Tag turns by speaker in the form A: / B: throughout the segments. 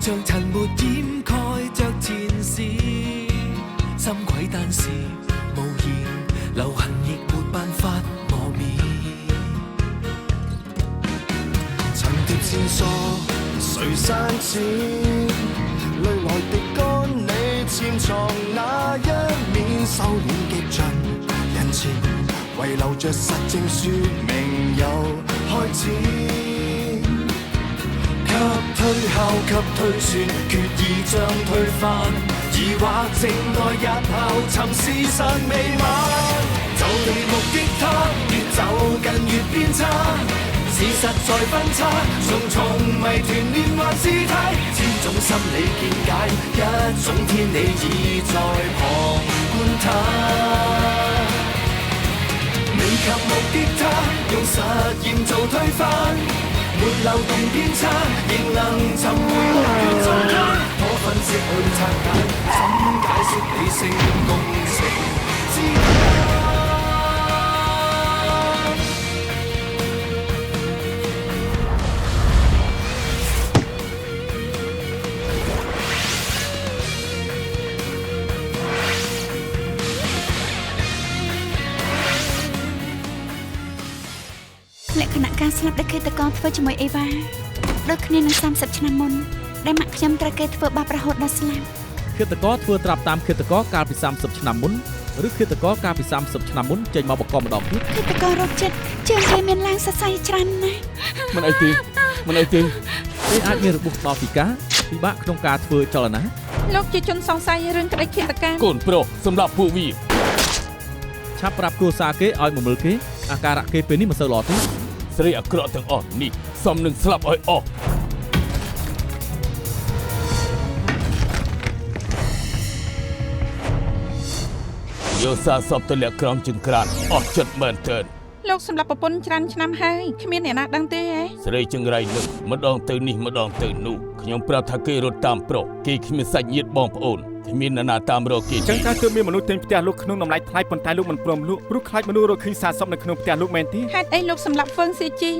A: 像塵沒掩蓋着前事，心悸但是無言，流行亦沒辦法磨滅。層疊線索誰刪剪？淚來滴乾你潛藏那一面，收斂極盡人前，遺留着實證說明又開始。給推敲，給推算，決意將推翻，疑惑靜待日後尋事實未晚。就地目擊他，越走近越偏差，事實在分岔，重重謎團連環事態，千種心理見解，一種天理已在旁觀他。未及目擊他，用實驗做推翻，沒漏洞偏差，仍能尋回目標中間。可分析去拆解，怎解釋理性共情之間？
B: លក្ខណៈការស្លាប់ដែលឃាតករធ្វើជាមួយអេវ៉ាដូចគ្នានឹង30ឆ្នាំមុនដែលម៉ាក់ខ្ញុំត្រូវគេធ្វើបាបរហូតដល់ស្លាប់
C: ឃាតករធ្វើត្រាប់តាមឃាតករកាលពី30ឆ្នាំមុនឬឃាតករកាលពី30ឆ្នាំមុនចេញមកបកកម្ដងទៀត
B: ឃាតកររត់ចិត្តជើងគេមានឡើងសរសៃច្រើនណាស់
C: មិនអីទេគេអាចមានរបួសដល់ពីការពិបាកក្នុងការធ្វើចលនា
D: លោកជាជនសង្ស័យរឿងក្តីឃាតកម្មក
C: ូនប្រុសសម្រាប់ពួកវាឆាប់ប្រាប់គ្រួសារគេឲ្យមកមើលគេអាការៈគេពេលនេះមិនសូវល្អទេស្រីអាក្រក់ទាំងអស់នេះសមនឹងស្លាប់ឲ្យអស់យកសារសពទៅលាក់ក្រោមជើងក្រានអស់ចិត្តមែនទែន
D: លោកសម្រាប់ប្រពន្ធច្រើនឆ្នាំហើយគ្មានអ្នកណាដឹងទេហ៎
C: ស្រីចង្រៃនឹងម្ដងទៅនេះម្ដងទៅនោះខ្ញុំប្រាប់ថាគេរត់តាមប្រុសគេគ្មានសាច់ញាតិបងប្អូនគ្មាននរណាតាមរកគេ
E: ចឹងតើគឺមានមនុស្សទិញផ្ទះលោកក្នុងតម្លៃថ្លៃប៉ុន្តែលោកមិនព្រមលក់ព្រោះខ្លាចមនុស្សរកឃើញសារសពនៅក្នុងផ្ទះលោកមែនទេ
D: ហេតុអីលោកសម្រាប់ហ្វឹងសៀជីង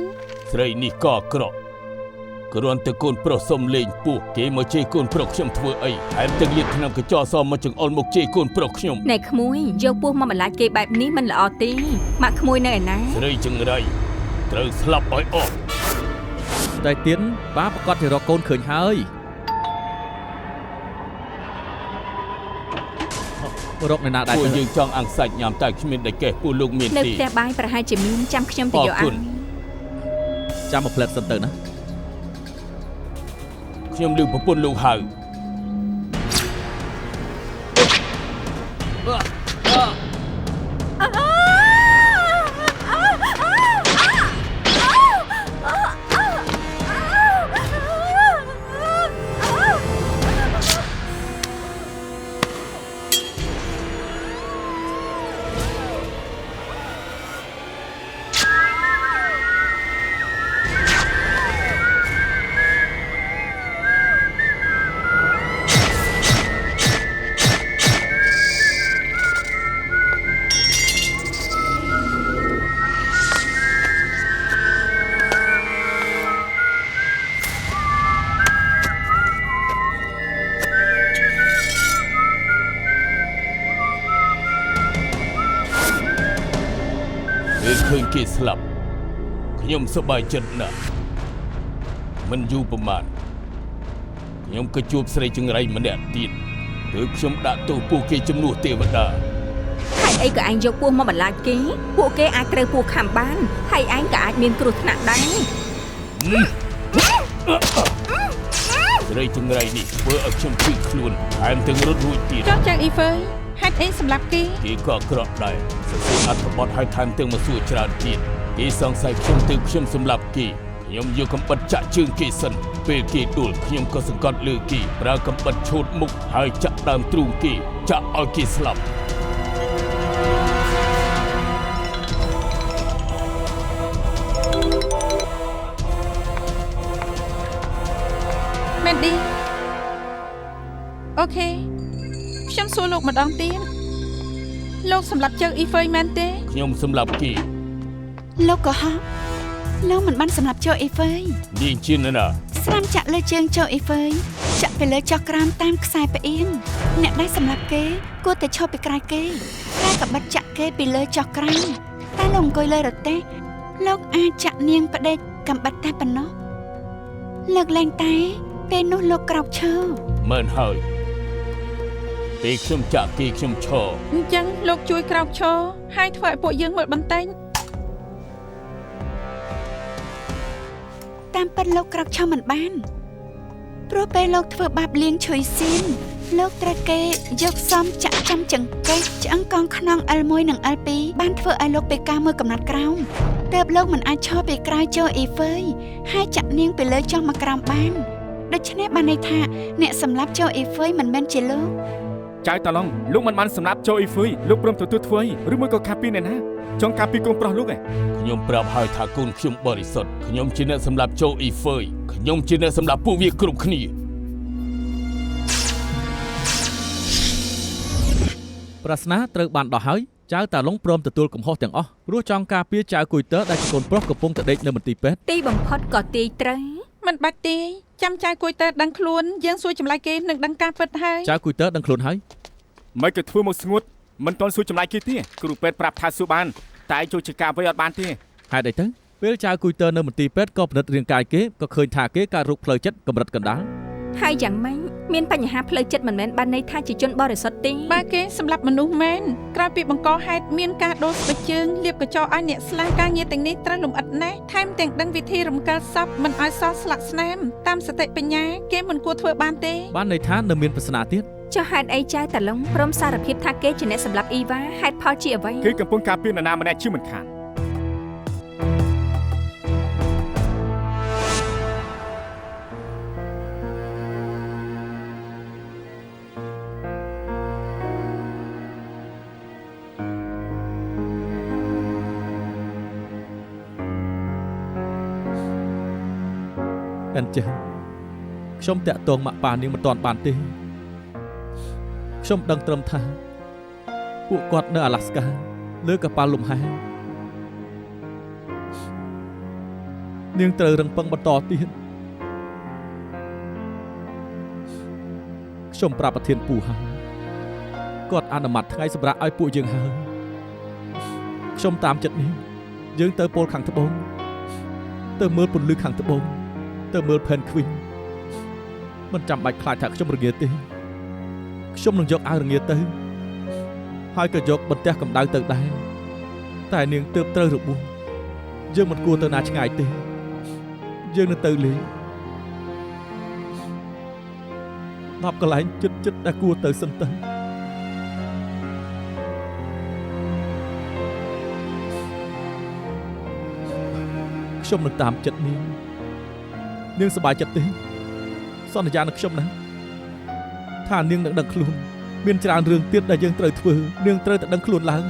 C: ស្រីនេះក៏អាក្រក់គ្រាន់តែកូនប្រុសសុំលេងពោះគេមកជេរកូនប្រុសខ្ញុំធ្វើអីហើយទាំងលាតឆ្នាំកញ្ចក់សមកចង្អុលមកជេរកូនប្រុសខ្ញុំ
F: ណែក្មួយយកពោះមកបន្លាចគេបែបនេះមិនល្អទេម៉ាក់ក្មួយនៅឯណា
C: ស្រីចង្រៃត្រូវស្លាប់ឲ្យអស់តែទៀតប៉ាប្រកាសជារកកូនឃើញហើយរកនៅណាដែរពួកយើងចង់អាំងសាច់ញ៉ាំតែគ្មានតែកេះពួកលោកមានទេ
F: នៅផ្ទះបាយប្រហែលជាមានចាំខ្ញុំទៅយកអាំង
C: ចាំមកផ្លែតសិនទៅណាខ្ញុំឮប្រពន្ធលោកហៅឃើញគេស្លាប់ខ្ញុំសប្បាយចិត្តណាស់មិនយូរប៉ុន្មានខ្ញុំក៏ជួបស្រីចង្រៃម្នាក់ទៀតឬខ្ញុំដាក់ទោសពួកគេជំនួសទេវតា
F: ហើយអីក៏ឯងយកពោះមកបន្លាចគេពួកគេអាចត្រូវពោះខំបានហើយឯងក៏អាចមានគ្រោះថ្នាក់ដែរ
C: ស្រីចង្រៃនេះធ្វើឲ្យខ្ញុំជឿខ្លួនហើយទាំងរត់រួចទៀត
D: ចង់ចាក់អ៊ីហ្វឺហេតុអីសម្រាប់គេ
C: ក៏អាក្រក់ដែរសរសេរអត្ថបទឲ្យថែមទាំងមកសួរច្រើនទៀតគេសង្ស័យខ្ញុំទើបខ្ញុំសម្លាប់គេខ្ញុំយកកំបិតចាក់ជើងគេសិនពេលគេដួលខ្ញុំក៏សង្កត់លើគេប្រើកំបិតឆូតមុខហើយចាក់ដើមទ្រូងគេចាក់ឲ្យគេស្លាប់
D: មែនឌីអូខេខ្ញុំសួរលោកម្ដងទៀតលោកសម្រាប់ជើងអ៊ីហ្វឺមែនទេ
C: ខ្ញុំសម្រាប់គេ
B: លោកក៏ហោះលោកមិនបានសម្រាប់ជើងអ៊ីហ្វឺ
C: នាងជាណា
B: ស្រាំចាក់លើជើងចូលអ៊ីហ្វឺយចាក់ទៅលើចុះក្រោមតាមខ្សែផ្អៀងអ្នកដែលសម្រាប់គេគួរតែឈប់ពីក្រោយគេតែក៏បិទចាក់គេពីលើចុះក្រោមតែលោកអង្គុយលើរទេះលោកអាចចាក់នាងផ្ដេកកំបិតតែប៉ុណ្ណោះលើកលែងតែពេលនោះលោកក្រោកឈរ
C: មែនហើយពេលខ្ញុំចាក់គេខ្ញុំឈរ
D: អញ្ចឹងលោកជួយក្រោកឈរហើយធ្វើឲ្យពួកយើងមើលបន្តិច
B: តាមពិតលោកក្រោកឈរមិនបានព្រោះពេលលោកធ្វើបាបលៀងឈុយសៀនលោកត្រូវគេយកសំចាក់ចំចង្កេះឆ្អឹងកងខ្នង L1 និង L2 បានធ្វើឲ្យលោកពេលការមួយកំណត់ក្រោមទើបលោកមិនអាចឈរពីក្រោយចូលអ៊ីហ្វឺយហើយចាក់នាងពីលើចុះមកក្រោមបានដូច្នេះបានន័យថាអ្នកសម្លាប់ចូលអ៊ីហ្វឺយមិនមែនជាលោក
E: ចៅតាឡុងលោកមិនបានសម្រាប់ចូលអ៊ីហ្វឺយលោកព្រមទទួលធ្វើឬមួយក៏ការពីអ្នកណាចង់ការពីកូនប្រុសលោកឯង
C: ខ្ញុំប្រាប់ហើយថាកូនខ្ញុំបរិសុទ្ធខ្ញុំជាអ្នកសម្លាប់ចូលអ៊ីហ្វឺយខ្ញុំជាអ្នកសម្លាប់ពួកវាគ្រប់គ្នា
G: ប្រស្នាត្រូវបានដោះហើយចៅតាឡុងព្រមទទួលកំហុសទាំងអស់ព្រោះចង់ការពារចៅគួយទ័រដែលជាកូនប្រុសកំពុងតែដេកនៅមន្ទីរពេទ្យ
F: ទីបំផុតក៏ទាយត្រូវ
D: មិនបាច់ទេចាំចៅគួយតើដឹងខ្លួនយើងសួរចម្លើយគេនឹងដឹងការពិតហើយ
G: ចៅគួយទ័រដឹងខ្លួនហើយ
E: មិនក៏ធ្វើមកស្ងួតមិនតន់សួរចម្លើយគេទេគ្រូពេទ្យប្រាប់ថាសួរបានតែចូលជាការអ្វីអត់បានទេ
G: ហេតុអីទៅពេលចៅគួយទ័រនៅមន្ទីរពេទ្យក៏ពិនិត្យរាងកាយគេក៏ឃើញថាគេកើតរោគផ្លូវចិត្តកម្រិតកណ្ដាល
F: ហើយយ៉ាងម៉េចមានបញ្ហាផ្លូវចិត្តមិនមែនបានន័យថាជាជនបរិសុទ្ធទេ
D: បើគេសម្លាប់មនុស្សមែនក្រោយពីបង្កហេតុមានការដូរស្បែកជើងលាបកញ្ចក់ឲ្យអ្នកស្លាប់ការងារទាំងនេះត្រូវលម្អិតណាស់ថែមទាំងដឹងវិធីរំកិលសពមិនឲ្យសល់ស្លាកស្នាមតាមសតិបញ្ញាគេមិនគួរធ្វើបានទេ
G: បានន័យថានៅមានប្រស្នាទៀត
F: ចុះហេតុអីចៅតាឡុងព្រមសារភាពថាគេជាអ្នកសម្លាប់អ៊ីវ៉ាហេតុផលជាអ្វី
E: គេកំពុងការពារនរណាម្នាក់ជាមិនខាន
G: អញ្ចឹងខ្ញុំតាក់ទងម៉ាក់ប៉ានាងមិនទាន់បានទេខ្ញុំដឹងត្រឹមថាពួកគាត់នៅអាឡាស្កាលើកប៉ាល់លំហែនាងត្រូវរឹងប៉ឹងបន្តទៀតខ្ញុំប្រាប់ប្រធានពូហើយគាត់អនុម័តថ្ងៃសម្រាប់ឲ្យពួកយើងហើយខ្ញុំតាមចិត្តនេះយើងទៅពលខាងត្បូងទៅមើលពន្លឺខាងត្បូងទៅមើលផែនខ្វីងមិនចាំបាច់ខ្លាចថាខ្ញុំរងាទេខ្ញុំនឹងយកអាវរងាទៅហើយក៏យកបន្ទះកម្ដៅទៅដែរតែនាងទើបត្រូវរបួសយើងមិនគួរទៅណាឆ្ងាយទេយើងនឹងទៅលេង10កន្លែងចិត្តដែលគួរទៅសិនទៅខ្ញុំនឹងតាមចិត្តនាងសប្បាយចិត្តទេសន្យានឹងខ្ញុំណាថានាងនឹងដឹងខ្លួនមានច្រើនរឿងទៀតដែលយើងត្រូវធ្វើនាងត្រូវតែដឹងខ្លួនឡើង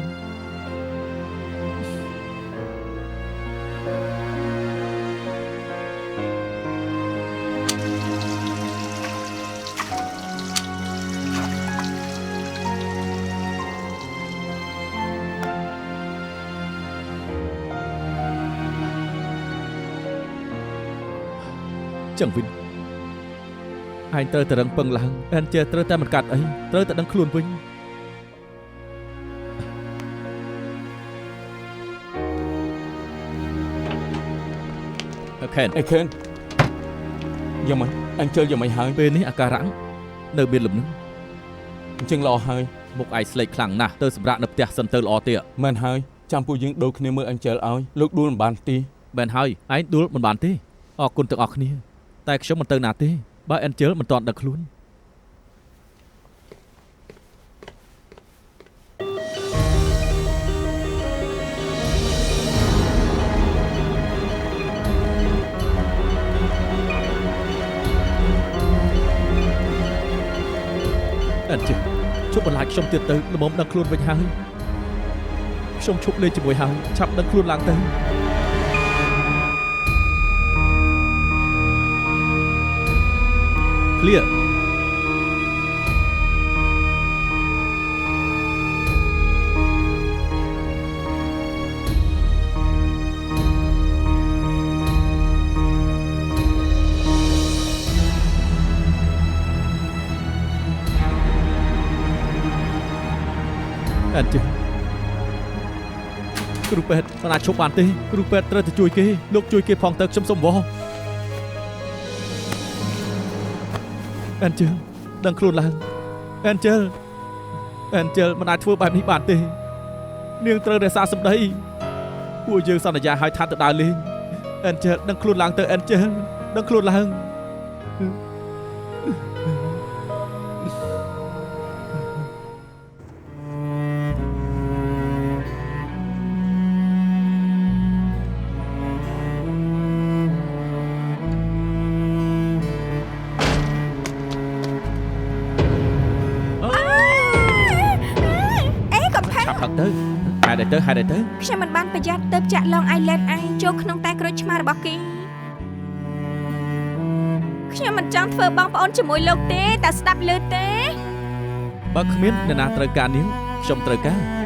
G: ចឹងវិញឯងត្រូវតែរឹងពឹងឡើងតែចេះត្រូវតែមិនកាត់អីត្រូវតែដឹងខ្លួនវិញអេខេនយ៉ាងម៉េចអញជិលយ៉ាងម៉េចហើយពេលនេះអាការៈនៅមានលំនឹងអញ្ចឹងល្អហើយមុខឯងស្លេកខ្លាំងណាស់ទៅសម្រាប់នៅផ្ទះសិនទៅល្អទៀតមែនហើយចាំពួកយើងដូរគ្នាមើលអញជិលឲ្យលោកដួលមិនបានទេមែនហើយឯងដួលមិនបានទេអរគុណទាំងអស់គ្នាតែខ្ញុំមិនទៅណាទេបើអេនជិលមិនទាន់ដឹងខ្លួនអេនជិលជប់បន្លាចខ្ញុំទៀតទៅល្មមដឹងខ្លួនវិញហើយខ្ញុំឈប់លេងជាមួយហើយឆាប់ដឹងខ្លួនឡើងទៅclear ពេទ្យមិនអាចឈប់បានទេគ្រូពេទ្យត្រូវទៅជួយគេលោកជួយគេផងទៅខ្ញុំសូមវល់អេនជើដឹងខ្លួនឡើងអេនជើមិនអាចធ្វើបែបនេះបានទេនាងត្រូវរក្សាសម្ដីពួកយើងសន្យាឲ្យថាទៅដើរលេងអេនជើដឹងខ្លួនឡើងទៅអេនជើដឹងខ្លួនឡើងហេតុអីទៅ
F: ខ្ញុំមិនបានប្រយ័ត្នទៅចាក់ឡង Island ឯងចូលក្នុងតែក្រូចឆ្មារបស់គេខ្ញុំមិនចង់ធ្វើបងប្អូនជាមួយលោកទេតែស្ដាប់ឮទេ
G: បើគ្មានអ្នកណាត្រូវការនាងខ្ញុំត្រូវការ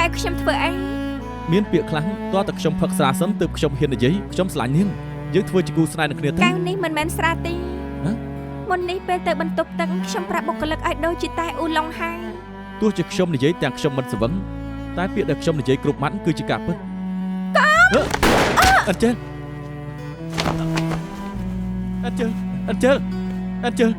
F: កែខ្ញុំធ្វើអី
G: មានពាក្យខ្លះតើតើខ្ញុំផឹកស្រាសិនទើបខ្ញុំហ៊ាននិយាយខ្ញុំស្រឡាញ់នាងយើងធ្វើជាគូស្នេហ៍នឹងគ្នាទៅ
F: កៅនេះមិនមែនស្រាទេមុននេះពេលទៅបន្ទប់ទឹកខ្ញុំប្រាប់បុគ្គលិកឲ្យដូរជាតែអ៊ូឡុងហើយ
G: ទោះជាខ្ញុំនិយាយទាំងខ្ញុំមិនស្វឹងតែពាក្យដែលខ្ញុំនិយាយគ្រប់ម៉ាត់គឺជាការពិតអញ្ចឹង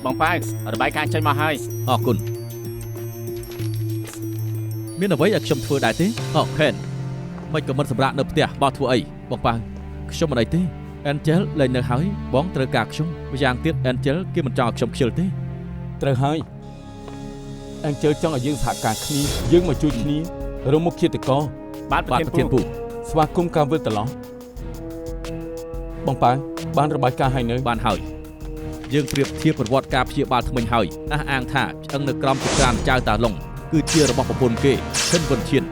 E: បងប៉ាវរបាយការណ៍ចេញមកហើយ
G: អរគុណមានអ្វីឲ្យខ្ញុំធ្វើដែរទេអូខេនមិនក៏មិនសម្រាប់នៅផ្ទះបោះធ្វើអីបងប៉ាវខ្ញុំមិនអីទេ Angel លេងនៅហើយបងត្រូវការខ្ញុំម្យ៉ាងទៀត Angel គេមិនចង់ឲ្យខ្ញុំខ្ជិលទេ
C: ត្រូវហើយ Angel ចង់ឲ្យយើងសហការគ្នាយើងមកជួយគ្នារមុខឃាតករ
G: បាទប្រធានពូ
C: ស្វាគមន៍ការវិលត្រឡប់បងប៉ាវបានរបាយការណ៍ហើយនៅ
G: បានហើយយើងប្រៀបធៀបប្រវត្តិការព្យាបាលថ្មិញហើយអះអាងថាឆ្អឹងនៅក្រោមចក្រានចៅតាឡុងគឺជារបស់ប្រពន្ធគេឈិនវិនឈៀន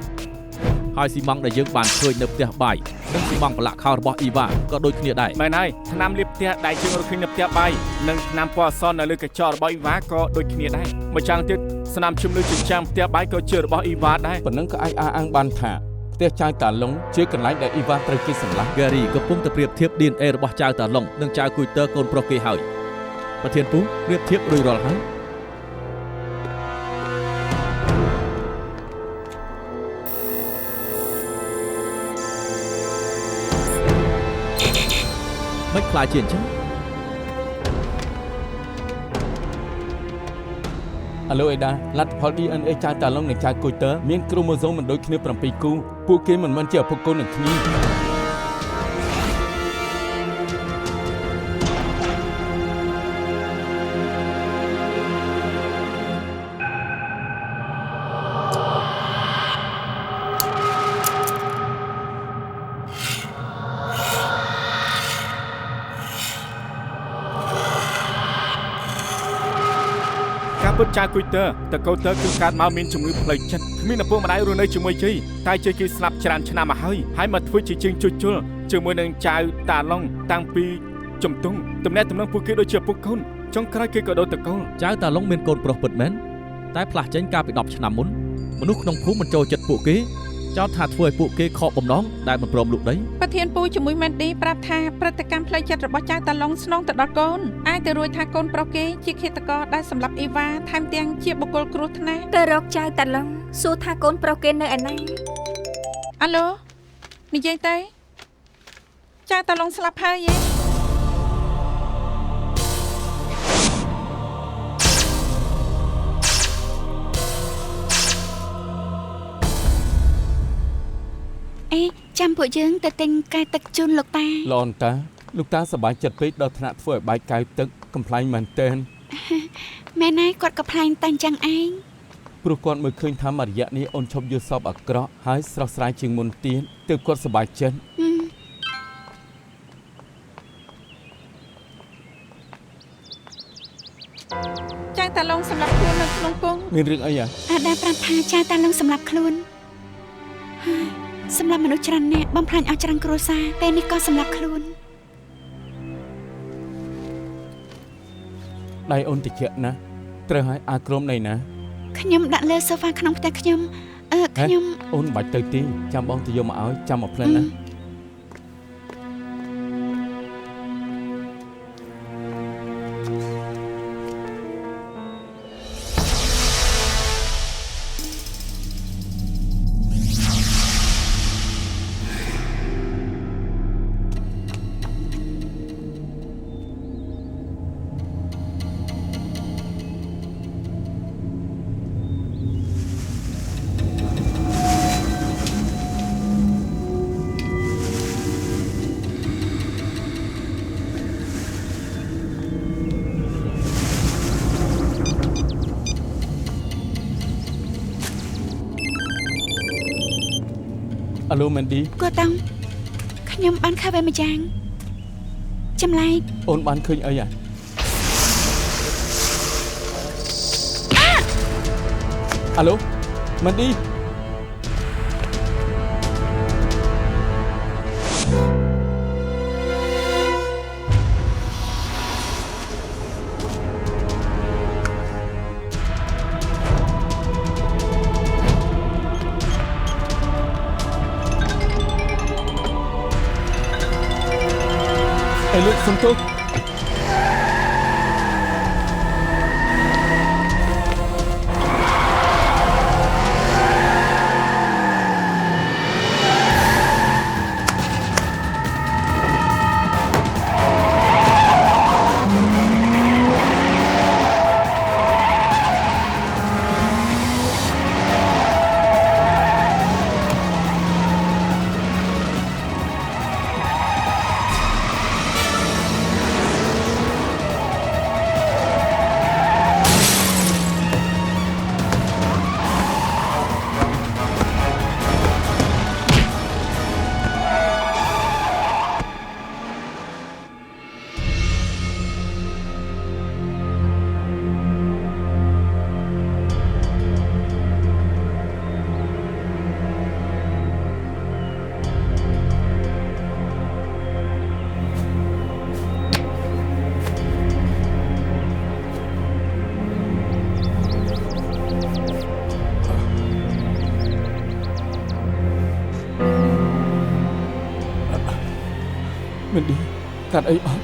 G: ហើយស៊ីម៉ង់ដែលយើងបានឃើញនៅផ្ទះបាយនិងស៊ីម៉ង់ប្រឡាក់ខោរបស់អ៊ីវ៉ាក៏ដូចគ្នាដែរ
E: មែនហើយថ្នាំលាបផ្ទះដែលយើងរកឃើញនៅផ្ទះបាយនិងថ្នាំពណ៌អសននៅលើកញ្ចក់របស់អ៊ីវ៉ាក៏ដូចគ្នាដែរមួយយ៉ាងទៀតស្នាមជំនួយចិញ្ចាំផ្ទះបាយក៏ជារបស់អ៊ីវ៉ាដែរ
C: ប៉ុណ្ណឹងក៏អាចអះអាងបានថាផ្ទះចៅតាឡុងជាកន្លែងដែលអ៊ីវ៉ាត្រូវគេសម្លាប់
G: Gary កំពុងតែប្រៀបធៀប DNA របស់ចៅតាឡុងនិងចៅគូយទ័រកូនប្រុសគេហើយប្រធានពូប្រៀបធៀបរួចរាល់ហើយមិនខ្លាចជាអញ្ចឹង
C: អាឡូអេដាលទ្ធផល DNA ចៅតាឡុងនិងចៅគូយទ័រមានគ្រូម៉ូសូមមិនដូចគ្នា7គូពួកគេមិនមែនជាឪពុកកូននឹងគ្នា
E: ពុតចៅគួយទ័រតកូទ័រគឺកើតមកមានជំងឺផ្លូវចិត្តគ្មានឪពុកម្ដាយរស់នៅជាមួយជ័យតែជ័យគេស្លាប់ច្រើនឆ្នាំមកហើយមកធ្វើជាជាងជួសជុលជាមួយនឹងចៅតាឡុងតាំងពីជំទង់តំណែងតំណងពួកគេដូចជាពុកកូនចុងក្រោយគេក៏ដូរតកូល
G: ចៅតាឡុងមានកូនប្រុសពិតមែនតែផ្លាស់ចេញកាលពី10ឆ្នាំមុនមនុស្សក្នុងភូមិមិនចូលចិត្តពួកគេចោទថាធ្វើឲ្យពួកគេខកបំណងដែលមិនព្រមលក់ដី
D: ប្រធានពូជាមួយមែនឌីប្រាប់ថាព្រឹត្តិកម្មផ្លូវចិត្តរបស់ចៅតាឡុងស្នងទៅដល់កូនអាចទៅរួចថាកូនប្រុសគេជាឃាតករដែលសម្លាប់អ៊ីវ៉ាថែមទាំងជាបុគ្គលគ្រោះថ្នាក់
F: ទៅរកចៅតាឡុងសួរថាកូនប្រុសគេនៅឯណា
D: អាឡូនិយាយទៅចៅតាឡុងស្លាប់ហើយ
B: ចាំពួកយើងទៅទិញកាយទឹកជូនលោកតា
C: លនតាលោកតាសប្បាយចិត្តពេកដល់ថ្នាក់ធ្វើឲ្យបាយកាយទឹកកំ pl ែងមែនទែន
B: មែនហើយគាត់កំ pl ែងតែអញ្ចឹងឯង
C: ព្រោះគាត់មើលឃើញថាមួយរយៈនេះអូនឈប់យល់សពអាក្រក់ហើយស្រស់ស្រាយជាងមុនទៀតទើបគាត់សប្បាយចិត្ត
D: ចាតាឡុងសម្រាប់ខ្លួននៅក្នុងពង
C: មានរឿងអីហ៎
B: អាដាប្រាប់ថាចាតាឡុងសម្រាប់ខ្លួនហើយសម្រាប់មនុស្សច្រើនអ្នកបំផ្លាញអស់ច្រើនគ្រួសារពេលនេះក៏សម្រាប់ខ្លួន
C: ដៃអូនតិចណាស់ត្រូវឲ្យអាក្រមណៃណា
B: ខ្ញុំដាក់លើសូហ្វាក្នុងផ្ទះខ្ញុំខ្ញុំ
C: អូនបាច់ទៅទីចាំបងទៅយកមកឲ្យចាំមកផ្លែនណា អាឡូមែនឌី
B: គាត់តង់ខ្ញុំបានឃើញវាម្យ៉ាងចម្លែក
C: អូនបានឃើញអីហ៎អាឡូមែនឌី លោកសុំទោស មិនឌីកាត់អីអត់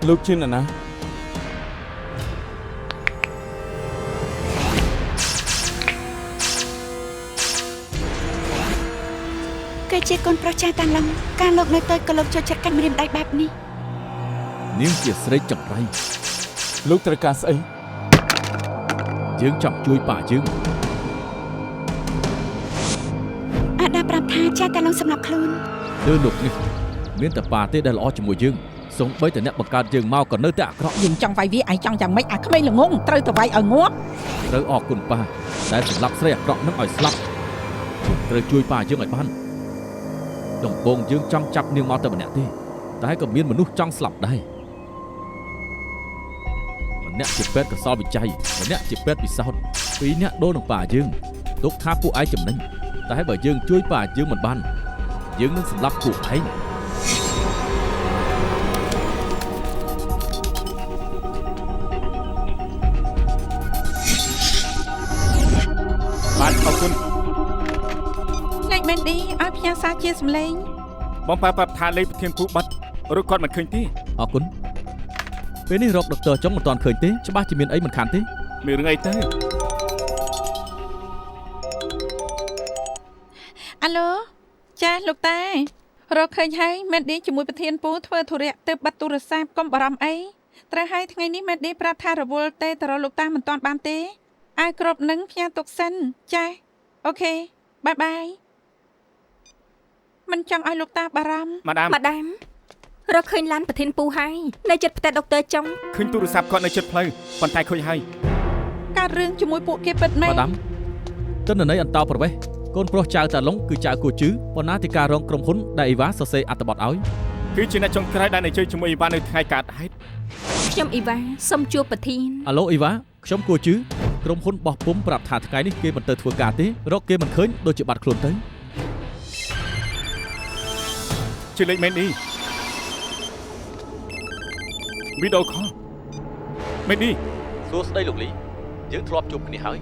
C: លោកជាណា
B: គឺជាកូនប្រុសចាស់តាឡុងការលោកនៅតូចក៏លោកចូលចិត្តកាច់ម្រាមដៃបែបនេះ
G: នាងជាស្រីចង្រៃ
C: លោកត្រូវការស្អី
G: យើងចង់ជួយប៉ាយើង
B: អាដាប្រាប់ថាចាតាឡុងសម្រាប់ខ្លួន
G: លើលោកនេះមានតែប៉ាទេដែលល្អជាមួយយើងសូម្បីតែអ្នកបង្កើតយើងមកក៏នៅតែអាក្រក់
D: យើងចង់វាយវាឯងចង់យ៉ាងម៉េចអាក្មេងល្ងងត្រូវទៅវាយឲ្យងាប់
G: ត្រូវអរគុណប៉ាដែលសម្លាប់ស្រីអាក្រក់នឹងឲ្យស្លាប់ត្រូវជួយប៉ាយើងឲ្យបានដំបូងយើងចង់ចាប់នាងមកតែម្នាក់ទេតែក៏មានមនុស្សចង់ស្លាប់ដែរម្នាក់ជាពេទ្យកសលវិច័យម្នាក់ជាពេទ្យពិសោធន៍ពីរនាក់ដូរនឹងប៉ាយើងទុកថាពួកឯងចំណេញតែបើយើងជួយប៉ាយើងមិនបានយើងនឹងសម្លាប់ពួកឯង
E: បាទអរគុណ
D: លេខមែនឌីឲ្យផ្ញើសារជាសម្លេង
E: បងប៉ាប្រាប់ថាលេខប្រធានពូបាត់រកគាត់មិនឃើញទេ
G: អរគុណពេលនេះរកដុកទ័រចុងមិនទាន់ឃើញទេច្បាស់ជាមានអីមិនខានទេ
E: មានរឿងអីទៅ
D: អាឡូចាលោកតារកឃើញហើយមែនឌីជាមួយប្រធានពូធ្វើធុរៈទៅបាត់ទូរស័ព្ទកុំបារម្ភអីត្រូវហើយថ្ងៃនេះមែនឌីប្រាប់ថារវល់ទេទៅរកលោកតាមិនទាន់បានទេអាយគ្រប់នឹងផ្ញើទុកសិនចា អូខេបាយបាយមិនចង់ឲ្យលោកតាបារម្ភ
E: ម៉ាដាម
F: ម៉ាដាមរកឃើញឡានប្រធានពូហើយនៅចិត្តផ្ទះដុកទ័រចុង
E: ឃើញទូរស័ព្ទគាត់នៅជិតផ្លូវប៉ុន្តែខូចហើយ
D: កើតរឿងជាមួយពួកគេពិតមែន
G: ម៉ាដាមទិន្នន័យអន្តោប្រវេសន៍កូនប្រុសចៅតាឡុងគឺចៅគូជឺបណ្ណាធិការរងក្រុមហ៊ុនដែលអ៊ីវ៉ាសរសេរអត្ថបទឲ្យ
E: គឺជាអ្នកចុងក្រោយដែលនៅជួយជាមួយអ៊ីវ៉ានៅថ្ងៃកើតហេតុ
F: ខ្ញុំអ៊ីវ៉ាសូមជួបប្រធាន
G: អាឡូអ៊ីវ៉ាខ្ញុំគួជឺក្រុមហ៊ុនបោះពុំប្រាប់ថាថ្ងៃនេះគេមិនទៅធ្វើការទេរកគេមិនឃើញដូចជាបាត់ខ្លួនទៅ
E: ជាលេខមែននេះវីដេអូខលមែននេះ
G: សួស្ដីលោកលីយើងធ្លាប់ជួបគ្នាហើយ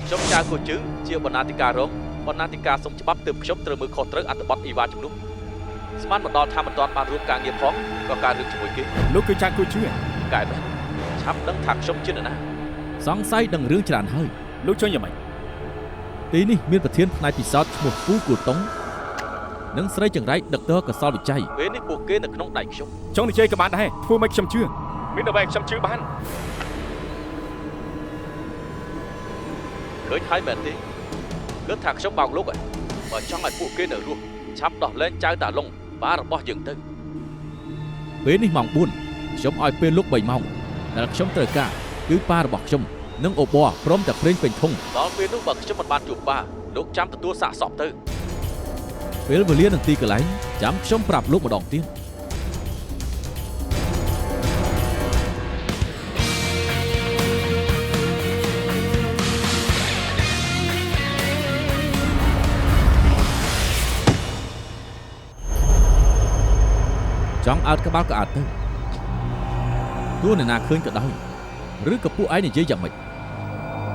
G: ខ្ញុំចៅគូជឺជាបណ្ណាធិការរងបណ្ណាធិការសុំច្បាប់ទើបខ្ញុំត្រូវមើលខុសត្រូវអត្ថបទអ៊ីវ៉ាជំនួសស្មានមកដល់ថាមិនទាន់បានរួមការងារផងក៏កើតរឿងជាមួយគេ
E: លោកគឺចៅគូជឿ
G: កែមែនឆាប់ដឹងថាខ្ញុំជានរណាសង្ស័យដឹងរឿងច្រើនហើយ
E: លោកចង់យ៉ាងម៉េច
G: ទីនេះមានប្រធានផ្នែកពិសោធន៍ឈ្មោះពូគូតុងនិងស្រីចង្រៃដុកទ័រកសលវិច័យពេលនេះពួកគេនៅក្នុងដៃខ្ញុំ
E: ចង់និយាយក៏បានដែរធ្វើម៉េចខ្ញុំជឿមានអ្វីខ្ញុំជឿបាន
G: ឃើញហើយមែនទេគិតថាខ្ញុំបោកលោកហើយបើចង់ឲ្យពួកគេនៅរស់ឆាប់ដោះលែងចៅតាឡុងបារបស់យើងទៅពេលនេះម៉ោង 4 ខ្ញុំឲ្យពេលលោក 3 ម៉ោងដែលខ្ញុំត្រូវការគឺប៉ារបស់ខ្ញុំនិងអូប័រព្រមតែប្រេងពេញធុងដល់ពេលនោះបើខ្ញុំមិនបានជួបប៉ាលោកចាំទទួលសាកសពទៅពេលវេលានឹងទីកន្លែងចាំខ្ញុំប្រាប់លោកម្ដងទៀត ចង់អើតក្បាលក៏អើតទៅទោះអ្នកណាឃើញក៏ដោយឬក៏ពួកឯងនិយាយយ៉ាងម៉េច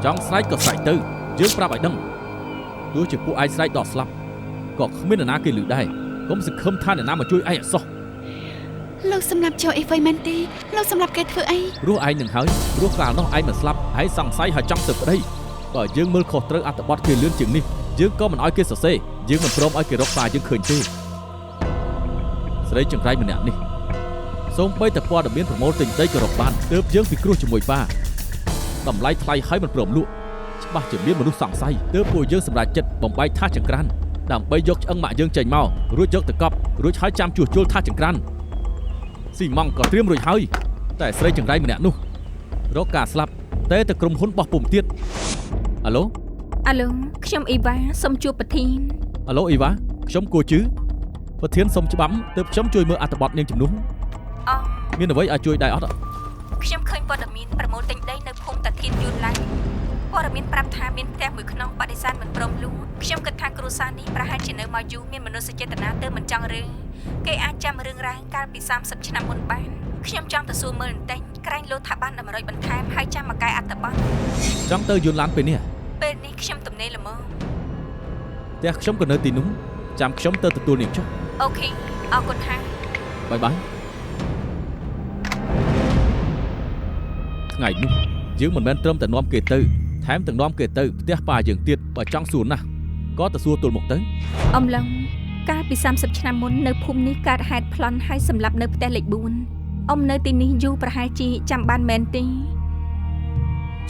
G: ចង់ស្រែកក៏ស្រែកទៅយើងប្រាប់ឲ្យដឹងទោះជាពួកឯងស្រែកដល់ស្លាប់ក៏គ្មានអ្នកណាគេឮដែរកុំសង្ឃឹមថាអ្នកណាមកជួយឯងអត់សោះ
B: លោកសម្រាប់ចូលអីវ៉ៃមែនទេលោកសម្រាប់គេធ្វើអី
G: ព្រោះឯងនឹងហើយព្រោះកាលនោះឯងមិនស្លាប់ឯងសង្ស័យហើយចង់ទៅប្តីបើយើងមើលខុសត្រូវអត្ថបទគេលឿនជាងនេះយើងក៏មិនឲ្យគេសរសេរយើងមិនព្រមឲ្យគេរកសារយើងឃើញទេស្រីចង្រៃម្នាក់នេះសូម្បីតែព័ត៌មានប្រមូលទិញដីក៏រកបានទើបយើងពិគ្រោះជាមួយប៉ាតម្លៃថ្លៃហើយមិនព្រមលក់ច្បាស់ជាមានមនុស្សសង្ស័យទើបពួកយើងសម្រេចចិត្តបំបែកថាសចង្ក្រានដើម្បីយកឆ្អឹងម៉ាក់យើងចេញមករួចយកទៅកប់រួចហើយចាំជួសជុលថាសចង្ក្រានស៊ីម៉ង់ក៏ត្រៀមរួចហើយតែស្រីចង្រៃម្នាក់នោះរកការស្លាប់តែក្រុមហ៊ុនបោះពុំទៀតអាឡូ
F: អាឡូខ្ញុំអ៊ីវ៉ាសូមជួបប្រធាន
G: អាឡូអ៊ីវ៉ាខ្ញុំគួជឺប្រធានសុំច្បាប់ទើបខ្ញុំជួយមើលអត្ថបទនាងជំនួស
F: អូ
G: មានអ្វីឲ្យជួយដែរអត់
F: ខ្ញុំឃើញព័ត៌មានប្រមូលទិញដីនៅភូមិតាធានយូនឡៃព័ត៌មានប្រាប់ថាមានផ្ទះមួយខ្នងបដិសេធមិនព្រមលក់ខ្ញុំគិតថាគ្រួសារនេះប្រហែលជានៅមកយូរមានមនោសញ្ចេតនាទៅមិនចង់រឿងគេអាចចាំរឿងរ៉ាវកាលពី30ឆ្នាំមុនបានខ្ញុំចង់ទៅសួរមើលបន្តិចក្រែងលោកថាបាន100បន្ថែមហើយចាំមកកែអត្ថបទ
G: ចង់ទៅយន្តឡានពេលនេះ
F: ពេលនេះខ្ញុំទំនេរល្មម
G: ផ្ទះខ្ញុំក៏នៅទីនោះចាំខ្ញុំទៅទទួលនាងចុះ
F: អូខេអរគុណហើយ
G: បាយបាយថ្ងៃនេះយើងមិនមែនត្រឹមតែនាំគេទៅថែមទាំងនាំគេទៅផ្ទះប៉ាយើងទៀតបើចង់សួរណាស់ក៏ទៅសួរទល់មុខទៅ
F: អំឡុងកាលពី30ឆ្នាំមុននៅភូមិនេះកើតហេតុប្លន់ហើយសម្លាប់នៅផ្ទះលេខ4អ៊ំនៅទីនេះយូរប្រហែលជាចាំបានមែនទេ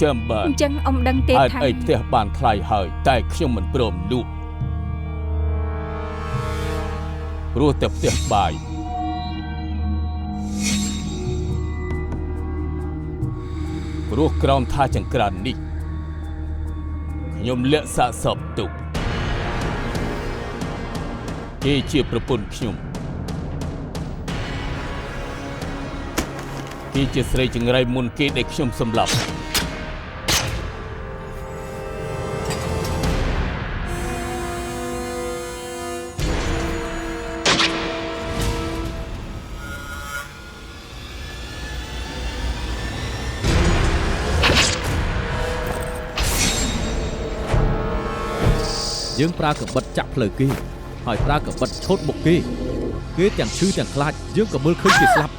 C: ចាំបាន
F: អញ្ចឹងអ៊ំដឹងទេ
C: ហេតុ
F: ថា
C: អីផ្ទះបានថ្លៃហើយតែខ្ញុំមិនព្រមលក់ព្រោះតែផ្ទះបាយព្រោះក្រោមថាចង្ក្រាននេះខ្ញុំលាក់សាកសពទុកគេជាប្រពន្ធខ្ញុំគេជាស្រីចង្រៃមុនគេដែលខ្ញុំសម្លាប់
G: យើងប្រើកាំបិតចាក់ផ្លូវគេហើយប្រើកាំបិតឈោតមុខគេទាំងឈឺទាំងខ្លាចយើងក៏មើលឃើញគេស្លាប់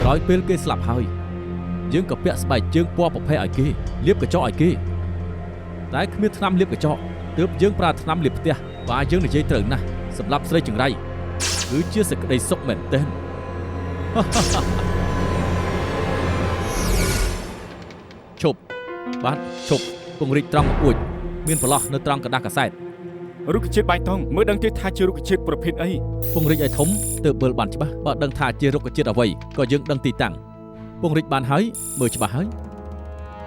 G: ក្រោយពេលគេស្លាប់ហើយយើងក៏ពាក់ស្បែកជើងពណ៌ប្រផេះឲ្យគេលាបកញ្ចក់ឲ្យគេតែគ្មានថ្នាំលាបកញ្ចក់ទើបយើងប្រើថ្នាំលាបផ្ទះបាទយើងនិយាយត្រូវណាស់សម្រាប់ស្រីចង្រៃគឺជាសេចក្តីសុខមែនទែនឈប់បាទឈប់ ពង្រីកត្រង់អួចមានប្រឡោះនៅត្រង់กระดาษកាសែត
E: រុក្ខជាតិបៃតងមើលដឹងទេថាជារុក្ខជាតិប្រភេទអី
G: ពង្រីកឲ្យធំទើបមើលបានច្បាស់បើដឹងថាជារុក្ខជាតិអ្វីក៏យើងដឹងទីតាំងពង្រីកបានហើយមើលច្បាស់ហើយ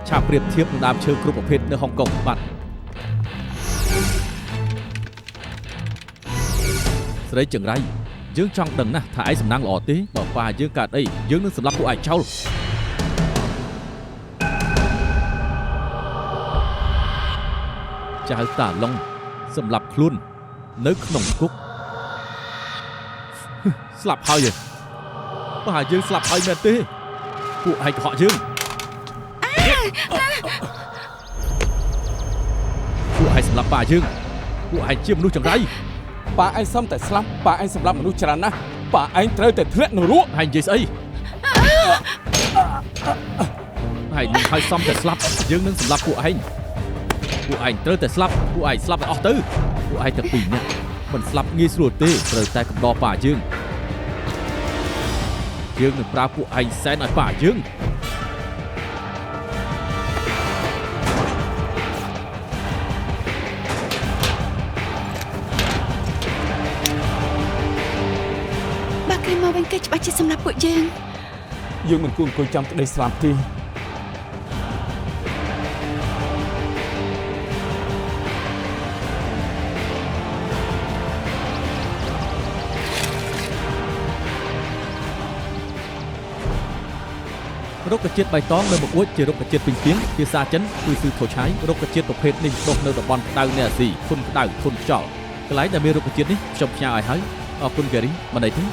G: ឆាប់ប្រៀបធៀបនឹងដើមឈើគ្រប់ប្រភេទនៅហុងកុងបាទស្រីចង្រៃយើងចង់ដឹងណាស់ថាឯងសំណាងល្អទេបើប៉ាយើងកើតអីយើងនឹងសម្លាប់ពួកឯងចោលចៅតាឡុងសម្លាប់ខ្លួននៅក្នុងគុកស្លាប់ហើយបើយើងស្លាប់ហើយមែនទេពួកឯងកុហកយើងពួកឯងសម្លាប់ប៉ាយើងពួកឯងជាមនុស្សចង្រៃ
C: ប៉ាឯងសំតែស្លាប់ប៉ាឯងសម្លាប់មនុស្សច្រើនណាស់ប៉ាឯងត្រូវតែធ្លាក់នៅរស់
G: ឯងនិយាយស្អីហើយនឹងហើយសំតែស្លាប់យើងនឹងសម្លាប់ពួកឯងត្រូវតែស្លាប់ពួកឯងស្លាប់ឲ្យអស់ទៅពួកឯងទាំងពីរនាក់មិនស្លាប់ងាយស្រួលទេត្រូវតែកំដរប៉ាយើងនឹងប្រើពួកឯងសែនឲ្យប៉ាយើង
B: បើគេមកវិញគេច្បាស់ជាសម្រាប់ពួកយើង
C: មិនគួរអង្គុយចាំក្តីស្លាប់ទេ
G: រុក្ខជាតិបៃតងនៅមកអួចជារុក្ខជាតិពីងពីងភាសាចិនគឺស៊ឺថូឆាយរុក្ខជាតិប្រភេទនេះដុះនៅតំបន់ក្តៅនៃអាស៊ីធន់ក្តៅធន់ខ្យល់កន្លែងដែលមានរុក្ខជាតិនេះខ្ញុំផ្ញើឲ្យហើយអរគុណហ្គេរីមិនអីទេ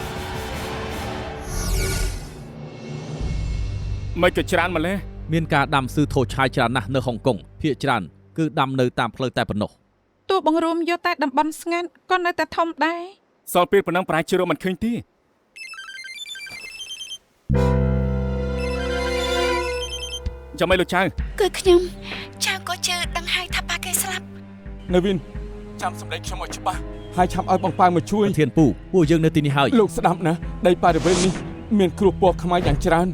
E: មិនក៏ច្រើនម្លេះ
G: មានការដាំស៊ឺថូឆាយច្រើនណាស់នៅហុងកុងភាគច្រើនគឺដាំនៅតាមផ្លូវតែប៉ុណ្ណោះ
D: ទោះបង្រួមយកតែតំបន់ស្ងាត់ក៏នៅតែធំដែរ
E: សល់ពេលប៉ុណ្ណឹងប្រហែលជារកមិនឃើញទេចាំមិនលោកចៅ
B: គឺខ្ញុំចៅក៏ជឿដឹងហើយថាប៉ាគេស្លាប់
C: នៅវិនចាំសម្លេងខ្ញុំឲ្យច្បាស់ហើយឆាប់ឲ្យបងប៉ាមកជួយ
G: ធានពូពួកយើងនៅទីនេះហើយ
C: លោកស្ដាប់ណាដីបរិវេណនេះមានគ្រោះពណ៌ខ្មៅយ៉ាងច្រើន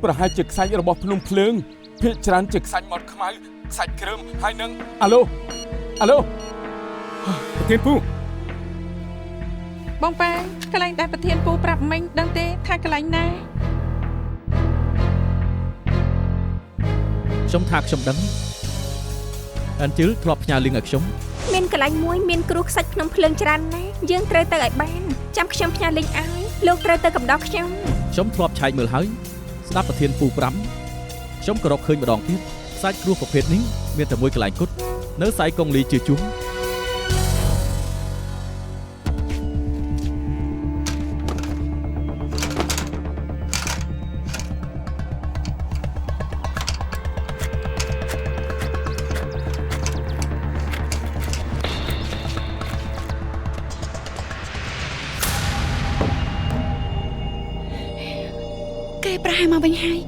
C: ប្រហែលជាខ្សាច់របស់ភ្នំភ្លើងភាគច្រើនជាខ្សាច់មាត់ខ្មៅខ្សាច់គ្រើមហើយនឹងអាឡូ
E: ធានពូ
D: បងប៉ាកន្លែងដែលប្រធានពូប្រាប់មិញដឹងទេថាកន្លែងណា
G: ខ្ញុំថាខ្ញុំដឹងអានជិលធ្លាប់ផ្ញើលីងឲ្យខ្ញុំ
F: មានកន្លែងមួយមានគ្រោះខ្សាច់ភ្នំភ្លើងច្រើនណាស់យើងត្រូវទៅឲ្យបានចាំខ្ញុំផ្ញើលីងឲ្យលោកត្រូវទៅកំដរខ្ញុំ
G: ធ្លាប់ឆែកមើលហើយស្ដាប់ប្រធានពូ5ខ្ញុំក៏រកឃើញម្ដងទៀតខ្សាច់គ្រោះប្រភេទនេះមានតែមួយកន្លែងគត់នៅសាយកុងលីជាជួង
B: គេប្រហែលមកវិញហើយ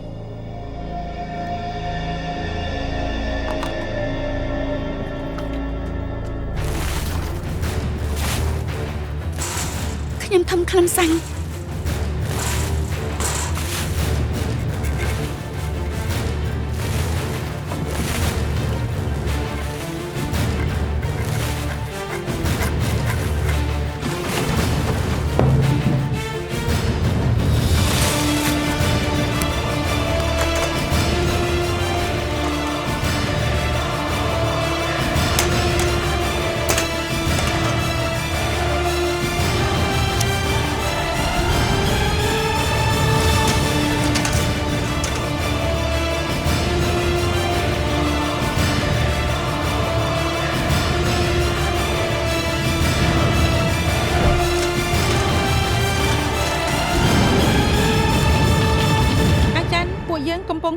B: ខ្ញុំធំខ្លឹមសាំង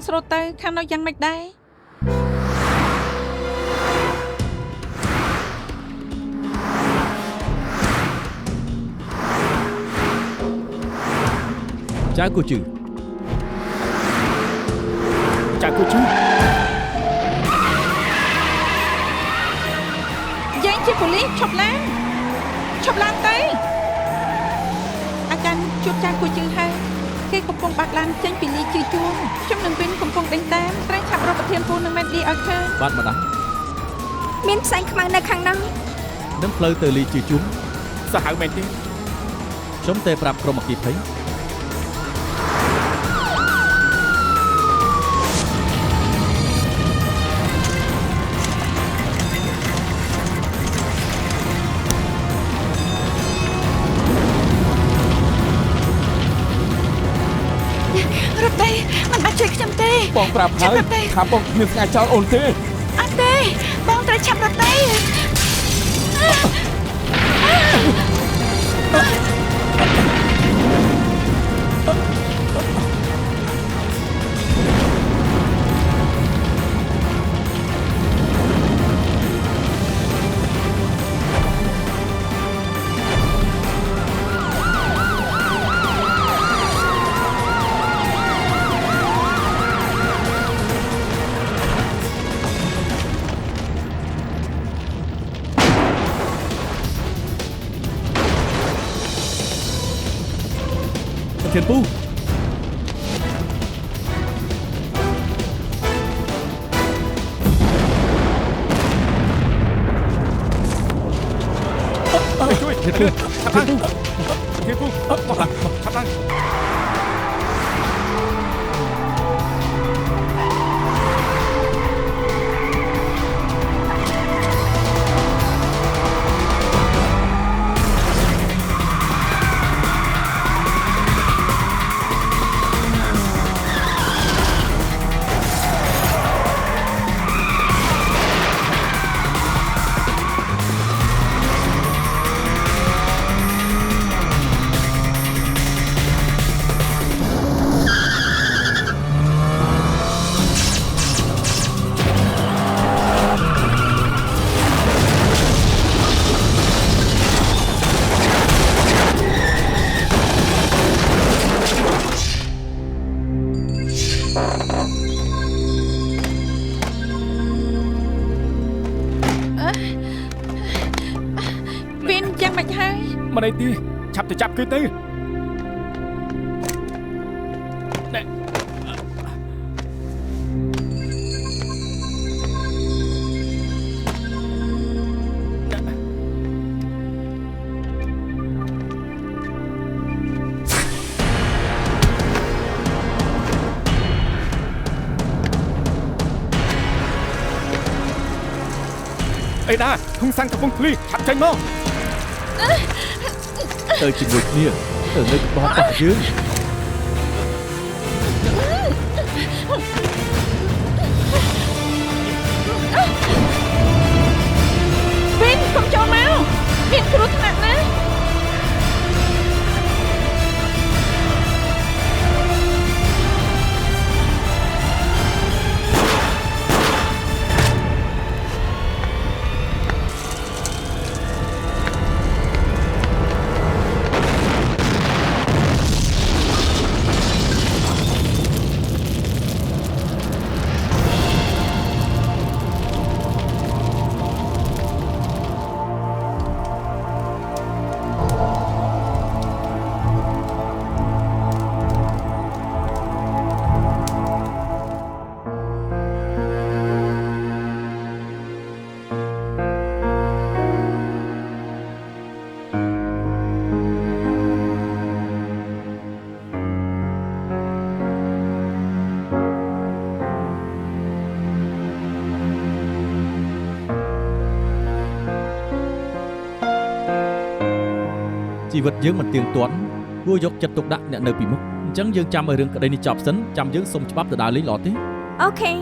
D: ស្រូតទៅខាងនោះយ៉ាងម៉េចដែរ
G: ចៅគូជឺ
D: យើងជាប៉ូលីសឈប់ឡានទៅអាចារ្យជួបចៅគូជឺហើយគេកំពុងបាក់ឡានចេញពីលីជឿជួងខ្ញុំនឹងវិញកំពុងដេញតាមត្រែងឆាប់ ប្រប្រធានពូនឹងមែនឌីឲ្យខាង
G: បាទម្ដាយ
F: មានផ្សែងខ្មៅនៅខាងនោះ
G: នឹងផ្លូវទៅលីជាជុំ
E: សាហាវមែនទេ
G: ខ្ញុំតែប្រាប់ក្រុមអគ្គិភ័យ
B: រត់ទេមិនបាច់ជួយខ្ញុំទេ
C: បងប្រាប់ហើយថាបងគ្មានស្ងាយចោលអូនទេ
B: អត់ទេបងត្រូវឆាប់រត់ទេ
G: ប្រធានពូ
E: ជួយ
G: ប្រធានពូ
E: ឆាប់ឡើងធានពូមកឡើងឆាប់ឡើង
D: វិនយ៉ាងម៉េចហើយ
E: មិនអីទេឆាប់ទៅចាប់គឺទៅ អេដាធុងសាំងកំពុងភ្លីឆាប់ចេញមក
G: ទៅជាមួយគ្នាទៅនៅក្បោបរបស់យើង
D: វិនកុំចូលមកមានគ្រោះថ្នាក់ណាស់
G: ជីវិតយើងមិនទៀងទាត់គួរយកចិត្តទុកដាក់អ្នកនៅពីមុខអញ្ចឹងយើងចាំឲ្យរឿងក្តីនេះចប់សិនចាំយើងសុំច្បាប់ទៅដើរលេងល្អទេ
F: អូខេ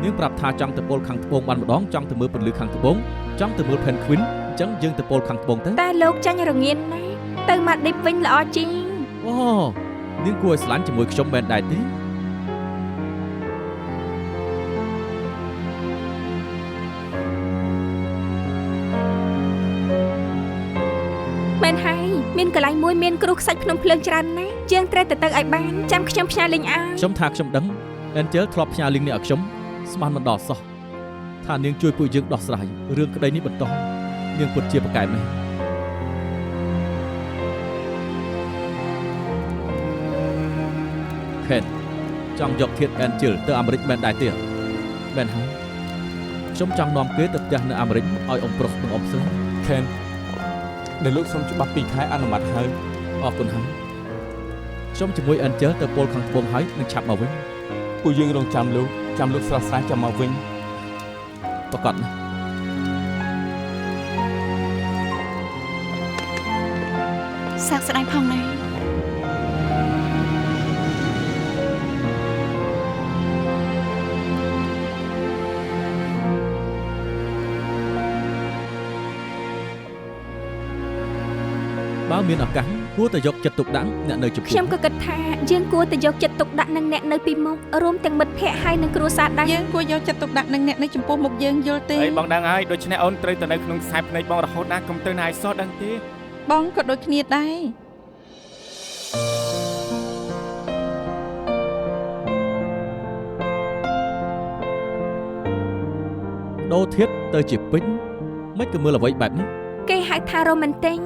G: នាងប្រាប់ថាចង់ទៅពលខាងត្បូងបានម្ដងចង់ទៅមើលពន្លឺខាងត្បូងចង់ទៅមើល Penguin អញ្ចឹងយើងទៅពលខាងត្បូងទៅ
F: តែលោកចាញ់រងានណាស់ទៅមកឌីបវិញល្អជាង
G: អូនាងគួរឲ្យស្រឡាញ់ជាមួយខ្ញុំមែនដែរទេ
F: មែនហើយមានកន្លែងមួយមានគ្រូខ្សាច់ភ្នំភ្លើងច្រើនណាស់យើងត្រូវទៅឲ្យបានចាំខ្ញុំផ្ញើលេងឲ្យ
G: ខ្ញុំថាខ្ញុំដឹង Angel ធ្លាប់ផ្ញើលីងនេះឲ្យខ្ញុំស្មានមិនដល់សោះថានាងជួយពួកយើងដោះស្រាយរឿងក្តីនេះបន្តនាងពិតជាប្រកែកមែន Ken ចង់យកធាតុ Angel ទៅអាមេរិកមែនដែរទេ មែនហើយខ្ញុំចង់នាំគេទៅផ្ទះនៅអាមេរិកឲ្យអ៊ំប្រុសនិងអ៊ំស្រី
C: Ken ដែលលោកសុំច្បាប់2ខែអនុម័តហើយ
G: អរគុណហើយខ្ញុំជាមួយ Angel ទៅពលខាងត្បូងហើយនឹងឆាប់មកវិញ
C: ពួកយើងរងចាំលោកស្រស់ស្រាយចាំមកវិញ
G: ប្រកបណាស់
B: សាកស្ដាយផងណា
G: បើមានឱកាសគួរតែយកចិត្តទុកដាក់អ្នកនៅចំពោះ
F: ខ្ញុំក៏គិតថាយើងគួរតែយកចិត្តទុកដាក់នឹងអ្នកនៅពីមុខរួមទាំងមិត្តភ័ក្តិហើយនិងគ្រួសារដែរ
D: យើងគួរយកចិត្តទុកដាក់នឹងអ្នកនៅចំពោះមុខយើងយល់ទេ
E: អីបងដឹងហើយដូច្នេះអូនត្រូវទៅនៅក្នុងខ្សែភ្នែកបងរហូតណាកុំទៅណាឲ្យសោះដឹងទេ
D: បងក៏ដូចគ្នាដែរ
G: ដូរធាតទៅជាពេញមិនក៏មើលអ្វីបែបនេះ
F: គេហៅថារ៉ូមែនទិក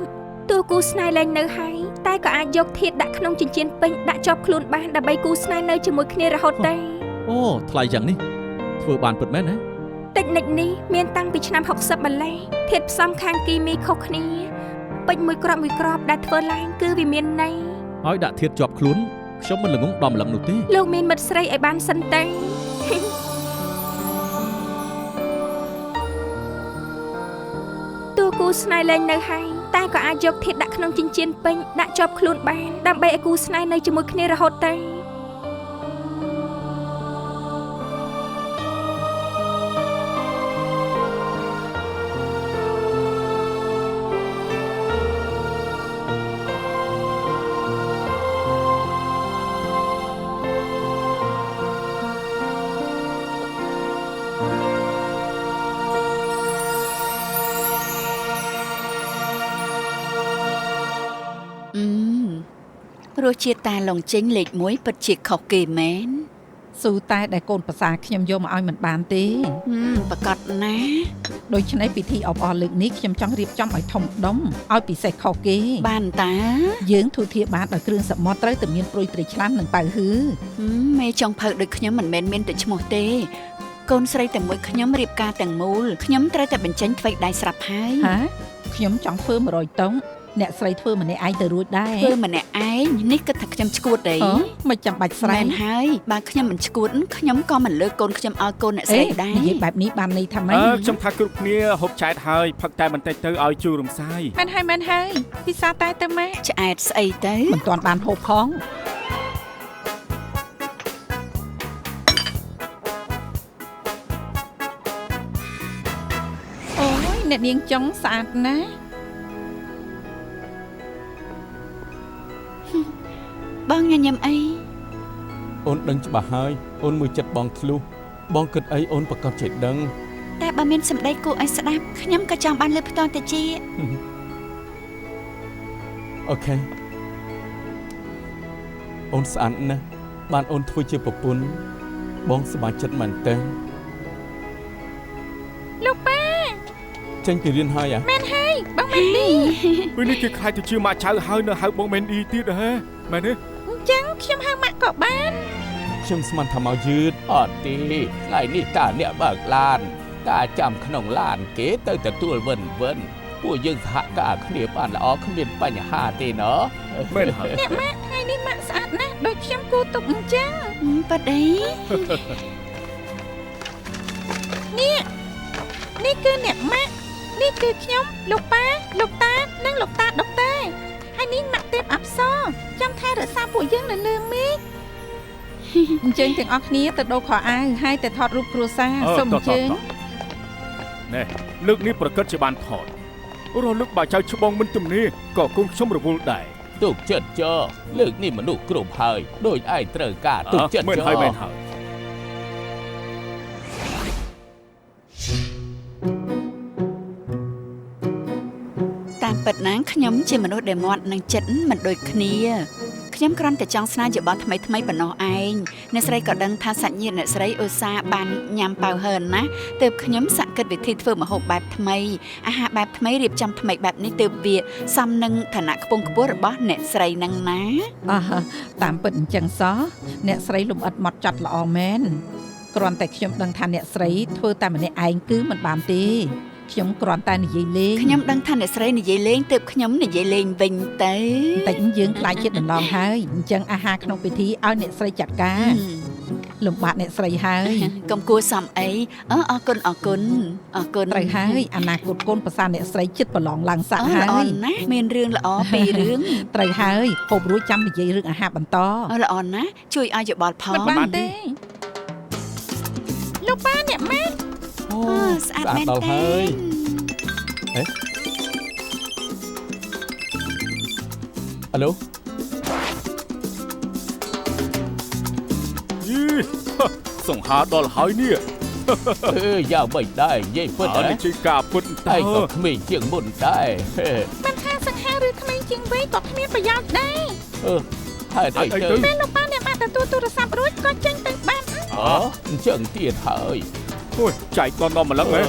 F: តួគូស្នេហ៍លែងនៅហើយតែក៏អាចយកធាតុដាក់ក្នុងចិញ្ចៀនពេញដាក់ជាប់ខ្លួនបានដើម្បីគូស្នេហ៍នៅជាមួយគ្នារហូតទៅ
G: អូថ្លៃយ៉ាងនេះធ្វើបានពិតមែនណា
F: តិចនិចនេះមានតាំងពីឆ្នាំ60ម្លេះធាតុផ្សំខាងគីមីខុសគ្នាពេញមួយគ្រាប់ដែលធ្វើឡើងគឺវាមានន័យ
G: ហើយដាក់ធាតជាប់ខ្លួនខ្ញុំមិនល្ងងដំឡឹងនោះទេ
F: លោកមានមិត្តស្រីឲ្យបានសិនទៅ តួគូស្នេហ៍លែងនៅហើយតែក៏អាចយកធាតុដាក់ក្នុងចិញ្ចៀនពេញដាក់ជាប់ខ្លួនបានដើម្បីឲ្យគូស្នេហ៍នៅជាមួយគ្នារហូតទៅ
B: រសជាតិតាឡុងចេញលេខ1ពិតជាខុសគេមែន
D: ស៊ូតែដែលកូនប្រសាខ្ញុំយកមកឲ្យមិនបានទេ
B: ប្រកាសណា
D: ដូច្នេះពិធីអបអរលើកនេះខ្ញុំចង់រៀបចំឲ្យធំដុំឲ្យពិសេសខុសគេ
B: បានតា
D: យើងធូធាបានដោយគ្រឿងសមុទ្រត្រូវតែមានព្រួយត្រីឆ្លាមនិងប៉ៅហ៊ឺ
B: មេចុងភៅដូចខ្ញុំមិនមែនមានតែឈ្មោះទេកូនស្រីតែមួយខ្ញុំរៀបការទាំងមូលខ្ញុំត្រូវតែបញ្ចេញថ្វីដៃស្រាប់ហើយ
D: ហាខ្ញុំចង់ធ្វើ100តុងអ្នកស្រីធ្វើម្នាក់ឯងទៅរួចដែរ
B: ធ្វើម្នាក់ឯងនេះគិតថាខ្ញុំឈួតទេ
D: មិនចាំបាច់ស្រែ
B: មែនហើយបើខ្ញុំមិនឈួតខ្ញុំក៏មិនលើកកូនខ្ញុំឲ្យកូនអ្នកស្រីដែរ
D: និយាយបែបនេះបានន័យថាម៉េច
E: ខ្ញុំថាគ្រប់គ្នាហូបចែកហើយផឹកតែបន្តិចទៅឲ្យជូររំសាយ
D: មែនហើយពិសាតែទៅម៉ែ
B: ឆ្អែតស្អីទៅ
D: មិនទាន់បានហូបផងអូយអ្នកនាងចុងស្អាតណាស់
B: បងញញឹមអី
C: អូនដឹងច្បាស់ហើយអូនមួយចិត្តបងធ្លុះបងគិតអីអូនប្រកាសជាដឹង
B: តែបើមានសម្ដីគួរឲ្យស្ដាប់ខ្ញុំក៏ចង់បានលើផ្ទាល់ទៅជា
C: អូខេអូនស្អាតណាស់បានអូនធ្វើជាប្រពន្ធបងសប្បាយចិត្តមែនតើ
D: លោកប៉ា
C: ចេញពីរៀនហើយអ្ហ៎
D: មែនហើយបងមែនឌី
E: ពេលនេះគេខ្លាចទៅជាម៉ាក់ចៅហើយនៅហៅបងមែនឌីទៀតហ៎មែនទេ
D: អញ្ចឹងខ្ញុំហៅម៉ាក់ក៏បាន
C: ខ្ញុំស្មានថាមកយឺតអត់ទេថ្ងៃនេះតាអ្នកបើកឡានតាចាំក្នុងឡានគេទៅទទួលវិនពួកយើងសហការគ្នាបានល្អគ្មានបញ្ហាទេណោះ
E: មែនហើយ
D: អ្នកម៉ាក់ថ្ងៃនេះម៉ាក់ស្អាតណាស់ដូចខ្ញុំគូទុកអញ្ចឹង
B: ប៉ាដៃ
D: នេះគឺអ្នកម៉ាក់នេះគឺខ្ញុំលោកប៉ាលោកតានិងលោកតាដុកទ័រហើយនេះម៉ាក់ទេពអប្សរចាំថែរក្សាពួកយើងនៅលើមេឃអញ្ចឹងទាំងអស់គ្នាទៅដូរខោអាវហើយទៅថតរូបគ្រួសារសូមអញ្ជើញ
E: ណែលើកនេះប្រកាសជាបានថតរស់លើកបើចៅច្បងមិនទំនេរក៏គុំខ្ញុំរវល់ដែរ
C: ទុកចិត្តចោលើកនេះមនុស្សគ្រប់ហើយដូចឯងត្រូវការទុកចិត្តចោ
E: មែនហើយ
B: តាមពិតណាស់ខ្ញុំជាមនុស្សដែលមាត់និងចិត្តមិនដូចគ្នាខ្ញុំគ្រាន់តែចង់ស្នើយោបល់ថ្មីប៉ុណ្ណោះឯងអ្នកស្រីក៏ដឹងថាសាច់ញាតិអ្នកស្រីឧស្សាហ៍បានញ៉ាំប៉ៅហឺនណាទើបខ្ញុំសាកគិតវិធីធ្វើម្ហូបបែបថ្មីអាហារបែបថ្មីរៀបចំថ្មីបែបនេះទើបវាសមនឹងឋានៈខ្ពង់ខ្ពស់របស់អ្នកស្រីនឹងណា
D: តាមពិតអញ្ចឹងសោះអ្នកស្រីលំអិតម៉ត់ចត់ល្អមែន គ្រាន់តែខ្ញុំដឹងថាអ្នកស្រីធ្វើតែម្នាក់ឯងគឺមិនបានទេខ្ញុំគ្រាន់តែនិយាយលេង
B: ខ្ញុំដឹងថាអ្នកស្រីនិយាយលេងទើបខ្ញុំនិយាយលេងវិញទៅ
D: តែយើងខ្លាចជាដណ្ដងហើយអញ្ចឹងអាហារក្នុងពិធីឲ្យអ្នកស្រីចាត់ការលំបាកអ្នកស្រីហើយក
B: ុំគួរសំអីអរគុណ
D: ត្រូវហើយអនាគតកូនប្រសាអ្នកស្រីចិត្តប្រឡងឡើងសាក់ហើ
B: ល្អ
D: យ
B: ណាស់មានរឿងល្អពីររឿង
D: ត្រូវហើយហូបរួចចាំនិយាយរឿងអាហារបន្ត
B: ល្អណាស់ជួយឲ្យយោបល់ផង
D: មិនបានទេលោកប៉ាអ្នកម៉ែ
C: អូ
B: ស្អាតមែន
C: ដល់
B: ទេ
C: ហើយអាឡូ
E: យីសង្ហាដល់ហើយនេះ
C: យ៉ាងមិនដែរនិយាយពិត
E: អា
C: ណា
E: នេះជាការពិតតើ
C: តែក៏ក្មេងជាងមុនដែរ
D: មិនថាសង្ហាឬក្មេងជាងវ័យក៏គ្មានប្រយោជន៍ដែរ
C: ហេតុអីទៅ
D: ពេលលោកប៉ាអ្នកម៉ែទទួលទូរស័ព្ទរួចក៏ចេញទៅបាន
C: អញ្ចឹងទៀតហើយ
E: អូយចែកដល់ម្លឹងហ៎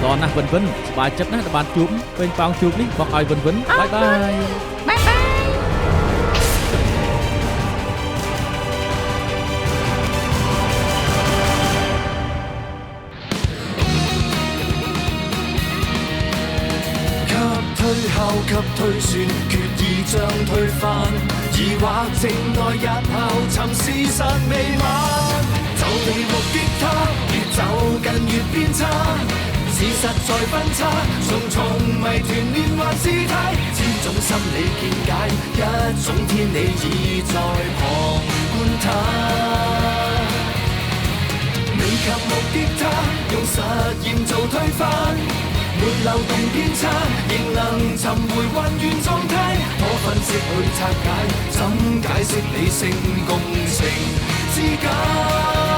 G: ល្អណាស់វិនវិនសប្បាយចិត្តណាស់ដែលបានជួបពេលប៉ោងជួបនេះបងឲ្យវិនវិនបាយបាយ
D: បាយបាយ
A: 給推敲給推算，決意將推翻，疑惑靜待日後尋事實未晚，就地目的他，越走近越變差，事實在分岔，重重謎團亂幻姿態，千種心理見解，一種天理已在旁觀他。未及目的他，用實驗做推翻，沒漏洞偏差，仍能尋回混亂狀態。可分析去拆解，怎解釋理性共情之間？